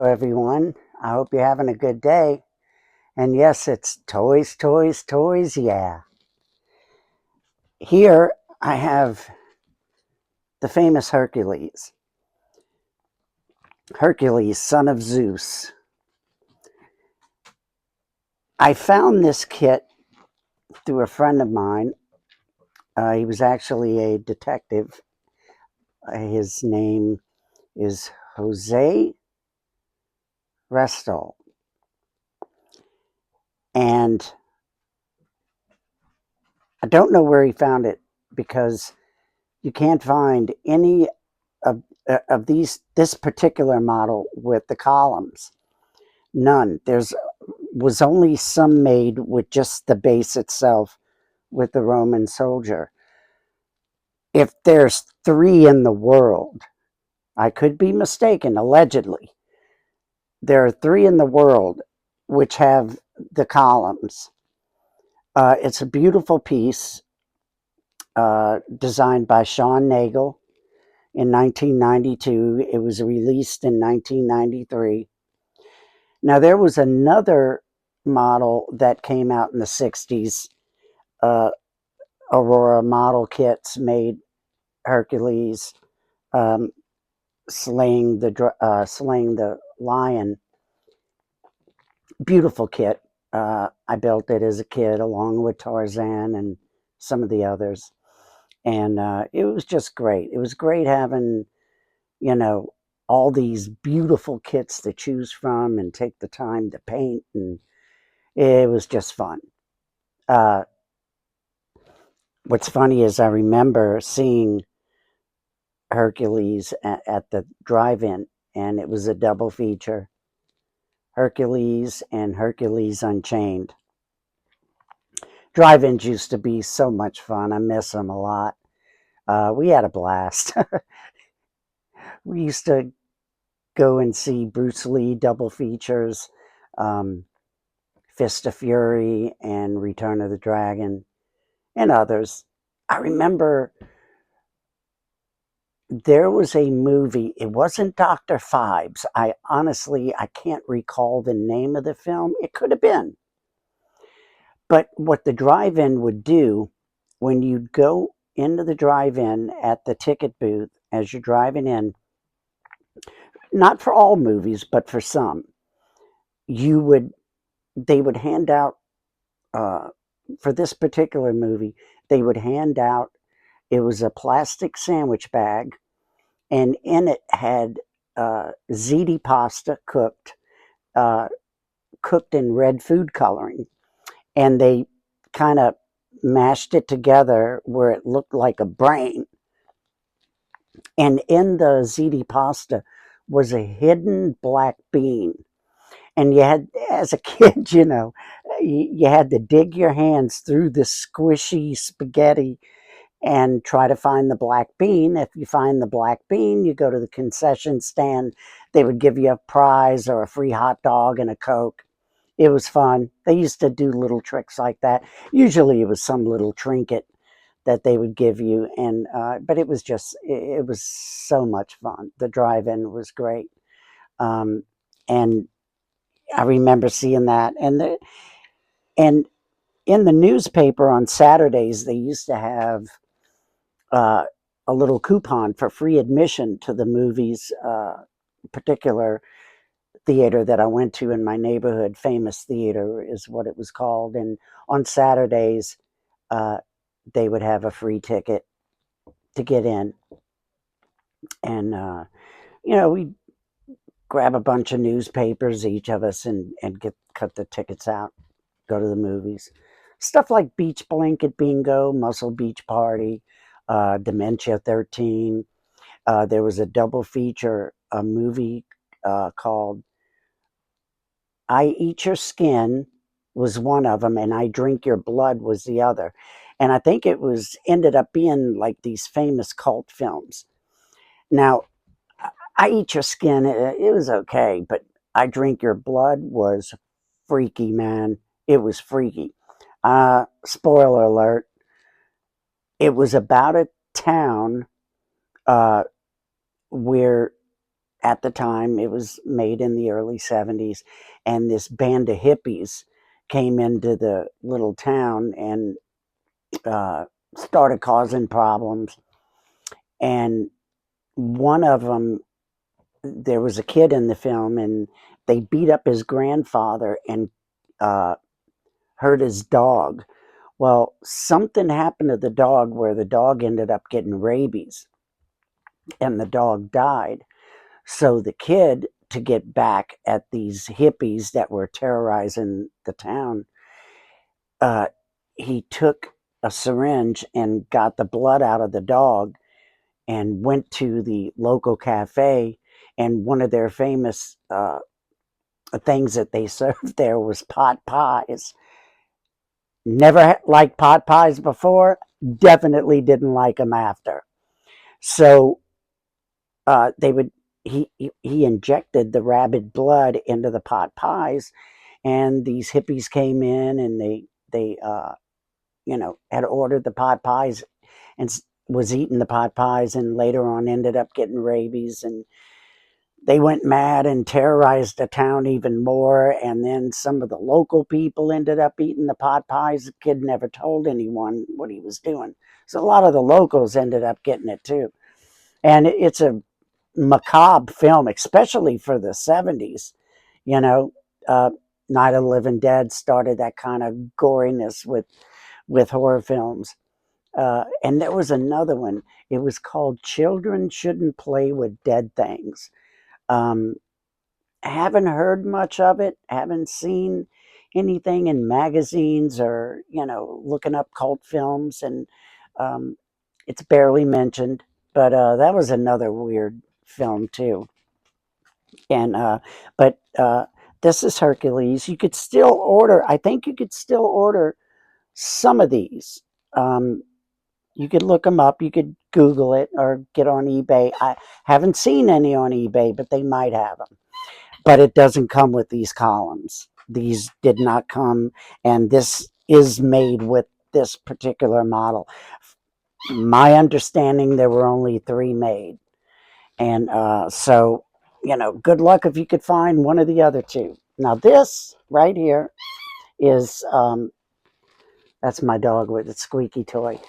Everyone. I hope you're having a good day. And yes, it's toys, toys, toys, yeah. Here I have the famous Hercules. Hercules, son of Zeus. I found this kit through a friend of mine. He was actually a detective. His name is Jose Restal. And I don't know where he found it because you can't find any of this particular model with the columns. None. There's was only some made with just the base itself with the Roman soldier. If there's three in the world, I could be mistaken, allegedly. There are three in the world which have the columns. It's a beautiful piece designed by Sean Nagel in 1992. It was released in 1993. Now, there was another model that came out in the 60s. Uh, Aurora model kits made Hercules um, slaying the lion. Beautiful kit. I built it as a kid along with Tarzan and some of the others. And it was just great. It was great having, you know, all these beautiful kits to choose from and take the time to paint. And it was just fun. Uh, what's funny is I remember seeing Hercules at the drive-in, and it was a double feature, Hercules and Hercules Unchained. Drive-ins used to be so much fun. I miss them a lot. We had a blast. We used to go and see Bruce Lee double features, um, Fist of Fury and Return of the Dragon, and others. I remember there was a movie. It wasn't Dr. Phibes. I can't recall the name of the film. It could have been. But what the drive-in would do when you'd go into the drive-in at the ticket booth as you're driving in, not for all movies, but for some, you would they would hand out uh, for this particular movie. They would hand out. It was a plastic sandwich bag, and in it had ziti pasta uh, cooked in red food coloring, and they kind of mashed it together where it looked like a brain. And in the ziti pasta was a hidden black bean. And you had, as a kid, you had to dig your hands through the squishy spaghetti and try to find the black bean. If you find the black bean, you go to the concession stand. They would give you a prize or a free hot dog and a Coke. It was fun. They used to do little tricks like that. Usually it was some little trinket that they would give you. And but it was so much fun. The drive-in was great. Um, and I remember seeing that. And in the newspaper on Saturdays, they used to have uh, a little coupon for free admission to the movies, particular theater that I went to in my neighborhood. Famous Theater is what it was called. And on Saturdays, uh, they would have a free ticket to get in. And, we'd grab a bunch of newspapers, each of us, and cut the tickets out, go to the movies. Stuff like Beach Blanket Bingo, Muscle Beach Party, Dementia 13. There was a double feature, a movie called I Eat Your Skin was one of them, and I Drink Your Blood was the other. And I think it was ended up being like these famous cult films. Now, I Eat Your Skin, it was okay, but I Drink Your Blood was freaky, man. It was freaky. Spoiler alert, it was about a town uh, where at the time. It was made in the early 70s, and this band of hippies came into the little town and uh, started causing problems. And one of them, there was a kid in the film, and they beat up his grandfather and uh, hurt his dog. Well, something happened to the dog where the dog ended up getting rabies and the dog died. So the kid, to get back at these hippies that were terrorizing the town, uh, he took a syringe and got the blood out of the dog and went to the local cafe. And one of their famous things that they served there was pot pies. Never liked pot pies before, definitely didn't like them after. So they would he injected the rabid blood into the pot pies, and these hippies came in and they had ordered the pot pies and was eating the pot pies, and later on ended up getting rabies, and they went mad and terrorized the town even more. And then some of the local people ended up eating the pot pies. The kid never told anyone what he was doing, so a lot of the locals ended up getting it too. And it's a macabre film, especially for the 70s. You know, uh, Night of the Living Dead started that kind of goriness with horror films. And there was another one. It was called Children Shouldn't Play with Dead Things. Um, haven't heard much of it, haven't seen anything in magazines or, looking up cult films, and um, it's barely mentioned. But that was another weird film, too. And but this is Hercules. You could still order. I think you could still order some of these. Um, you could look them up. You could Google it or get on eBay. I haven't seen any on eBay, but they might have them. But it doesn't come with these columns. These did not come, and this is made with this particular model. My understanding, there were only 3 made. And so, good luck if you could find one of the other two. Now, this right here is that's my dog with its squeaky toy.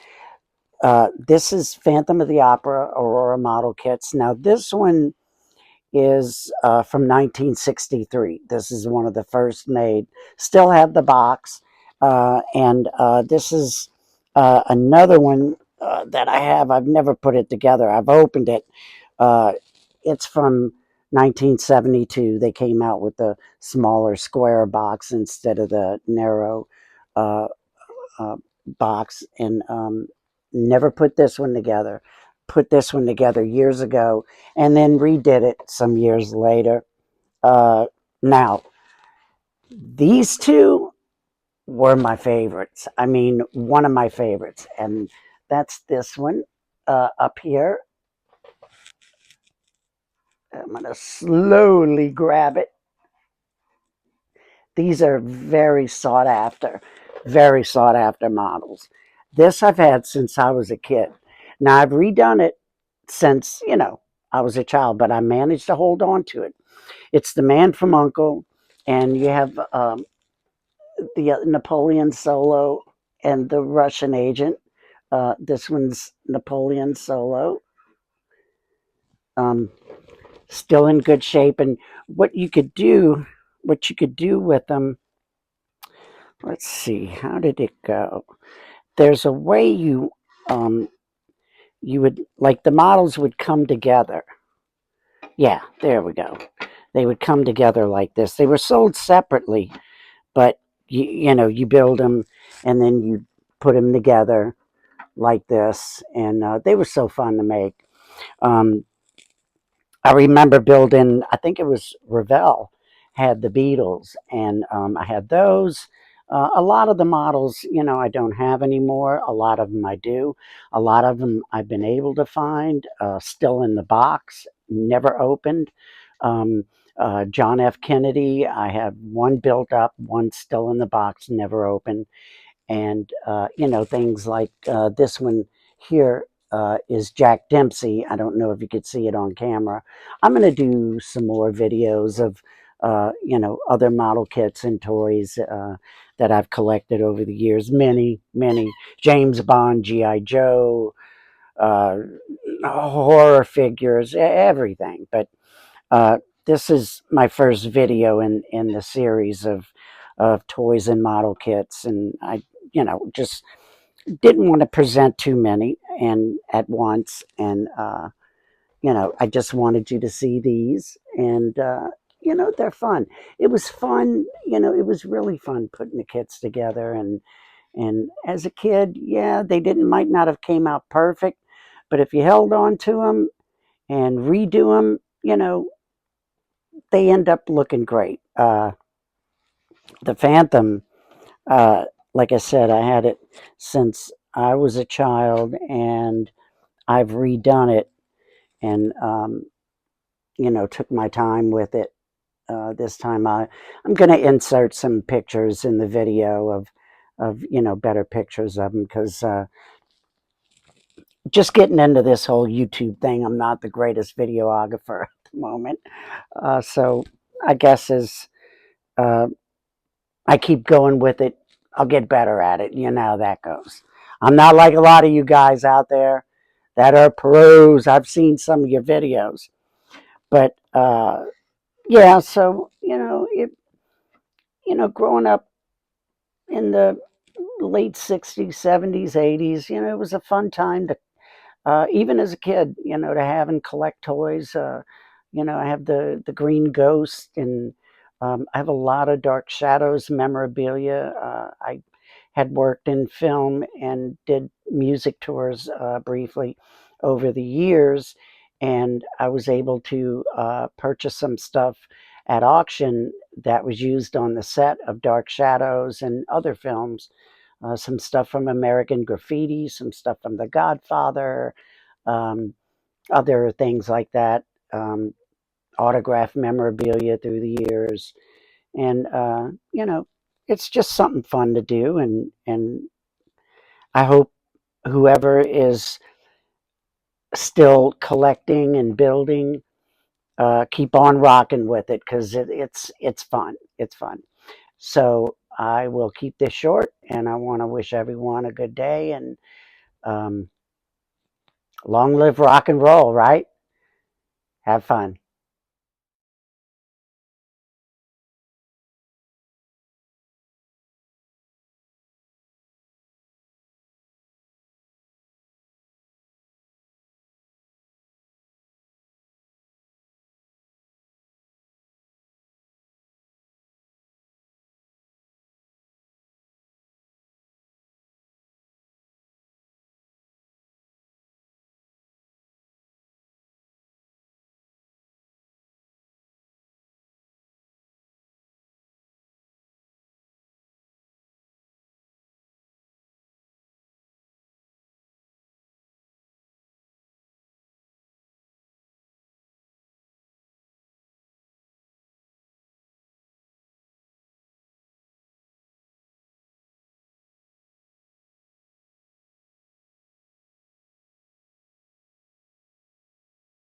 This is Phantom of the Opera Aurora model kits. Now, this one is from 1963. This is one of the first made. Still have the box. And this is another one that I have. I've never put it together. I've opened it. Uh, it's from 1972. They came out with the smaller square box instead of the narrow uh, uh, box, and never put this one together. Put this one together years ago, and then redid it some years later. Now, these two were my favorites. I mean, one of my favorites, and that's this one up here. I'm going to slowly grab it. These are very sought after models. This I've had since I was a kid. Now I've redone it since, I was a child, but I managed to hold on to it. It's the Man from Uncle, and you have the Napoleon Solo and the Russian agent. This one's Napoleon Solo. Um, Still in good shape. And what you could do, with them, let's see, how did it go? There's a way um, you would, like, the models would come together. Yeah, there we go. They would come together like this. They were sold separately, but you build them and then you put them together like this, and they were so fun to make. Um, I remember building, I think it was Revell had the Beatles, and I had those. A lot of the models, I don't have anymore. A lot of them I do. A lot of them I've been able to find still in the box, never opened. Um, John F. Kennedy, I have one built up, one still in the box, never opened. And, things like this one here. is Jack Dempsey. I don't know if you could see it on camera. I'm going to do some more videos of, other model kits and toys that I've collected over the years. Many, many. James Bond, G.I. Joe, uh, horror figures, everything. But uh, this is my first video in the series of toys and model kits, and I, just didn't want to present too many and at once, and I just wanted you to see these, and they're fun. It was fun, it was really fun putting the kits together, and as a kid, yeah, they didn't might not have came out perfect, but if you held on to them and redo them, they end up looking great. The Phantom, uh, like I said, I had it since I was a child, and I've redone it, and took my time with it. This time, I'm going to insert some pictures in the video of better pictures of them, because just getting into this whole YouTube thing, I'm not the greatest videographer at the moment. So I guess as uh, I keep going with it, I'll get better at it. You know how that goes. I'm not like a lot of you guys out there that are pros. I've seen some of your videos, but yeah. So growing up in the late '60s, '70s, '80s, it was a fun time to, even as a kid, to have and collect toys. I have the Green Ghost, and I have a lot of Dark Shadows memorabilia. I had worked in film and did music tours briefly over the years, and I was able to purchase some stuff at auction that was used on the set of Dark Shadows and other films. Some stuff from American Graffiti, some stuff from The Godfather, um, other things like that, autographed memorabilia through the years. And, it's just something fun to do. And I hope whoever is still collecting and building, keep on rocking with it, because it's fun. It's fun. So I will keep this short, and I want to wish everyone a good day, and um, long live rock and roll, right? Have fun.